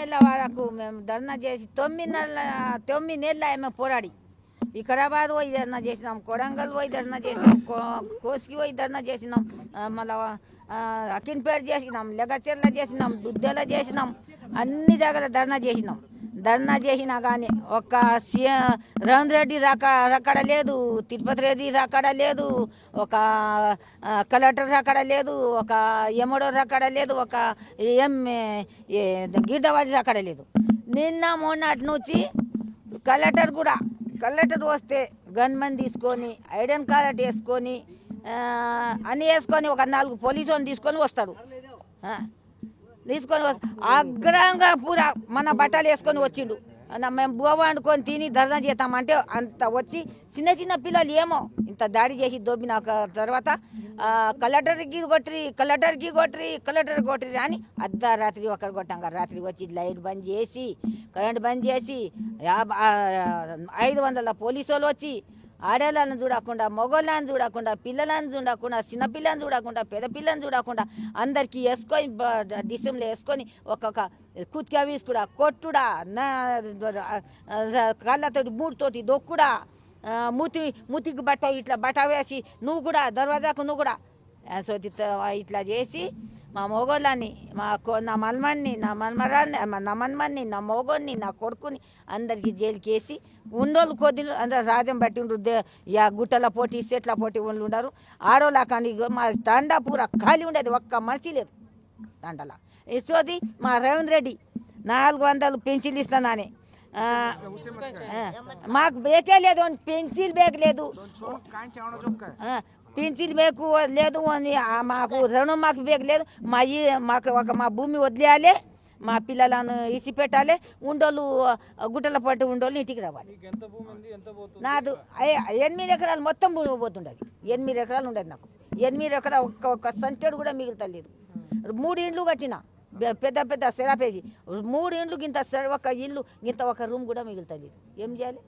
నెలల వరకు మేము ధర్నా చేసి 9 నెలలు మేము పోరాడి వికారాబాద్ పోయి ధర్నా చేసినాం, కొడంగల్ పోయి ధర్నా చేసినాం, కోసికి పోయి ధర్నా చేసినాం, మళ్ళీ అకిన్పేట చేసినాం, లెగచెర్ల చేసినాం, దుద్దెల చేసినాం, అన్ని దగ్గర ధర్నా చేసినాం. ధర్నా చేసినా కానీ ఒక రేవంత్ రెడ్డి రాకడ లేదు, తిరుపతి రెడ్డి రాకడ లేదు, ఒక కలెక్టర్ రాకడ లేదు, ఒక ఎమ్మెల్యే రాకడ లేదు, ఒక గిరిజవాది రాకడ లేదు. నిన్న మొన్నటి నుంచి కలెక్టర్ వస్తే గన్మెన్ తీసుకొని ఐడెన్ కార్డ్ వేసుకొని అన్నీ వేసుకొని ఒక 4 పోలీసు వాళ్ళని తీసుకొని వస్తాడు. అగ్రంగా పూరా మన బట్టలు వేసుకొని వచ్చిండు. మేము బువ్వ వండుకొని తిని ధర్నా చేస్తామంటే అంత వచ్చి చిన్న పిల్లలు ఏమో ఇంత దాడి చేసి దొబ్బిన తర్వాత కలెక్టర్కి కొట్టిరి అని అర్ధరాత్రి ఒకరు కొట్టాం. రాత్రి వచ్చి లైట్ బంద్ చేసి కరెంట్ బంద్ చేసి 500 పోలీసు వాళ్ళు వచ్చి ఆడవాళ్ళని చూడకుండా, మగవాళ్ళని చూడకుండా, పిల్లలను చూడకుండా, చిన్నపిల్లని చూడకుండా, పెద్ద పిల్లని చూడకుండా అందరికీ వేసుకొని డిసెంలో వేసుకొని ఒక్కొక్క కుత్కా వీసుకుడా, కొట్టుడా, కాళ్ళతోటి మూడుతోటి దొక్కుడా, మూతికి బట్ట ఇట్లా బట్ట వేసి నువ్వు కూడా దర్వాజాకు నువ్వు కూడా ఇట్లా చేసి మా మొగోళ్ళని నా మల్మన్ని, నా మన్మరాన్ని, నా మన్మన్ని, నా మొగోన్ని, నా కొడుకుని అందరికీ జైలుకి వేసి ఉండోళ్ళు కొద్ది అందరూ రాజ్యం బట్టి ఉండ్రు. గుట్టల పోటీ చెట్ల పోటీ వాళ్ళు ఉండరు. ఆడోళ్ళ కానీ మా తండా పూర ఖాళీ ఉండేది, ఒక్క మనిషి లేదు తండలా. ఇస్తోది మా రేవంత్ రెడ్డి 400 పెన్షన్లు ఇస్తున్నానని మాకు బేకే లేదు, పెన్సిల్ బేక్ లేదు, పెన్సిల్ బేకు లేదు, మాకు రుణం మాకు బేక్ లేదు. మా భూమి వదిలేయాలి, మా పిల్లలను ఇసి పెట్టాలి, ఉండోళ్ళు గుట్టల పట్టు ఉండోళ్ళు ఇంటికి రావాలి. నాది 8 ఎకరాలు మొత్తం భూమి పోతుండదు. 8 ఎకరాలు ఉండదు నాకు. 8 ఎకరాలు ఒక్క సంచెడు కూడా మిగులుతలేదు. 3 ఇండ్లు కట్టిన పెద్ద సెరాపేసి 3 ఇండ్లు గింత ఒక ఇల్లు గింత ఒక రూమ్ కూడా మిగులుతలేదు. ఏం చేయాలి?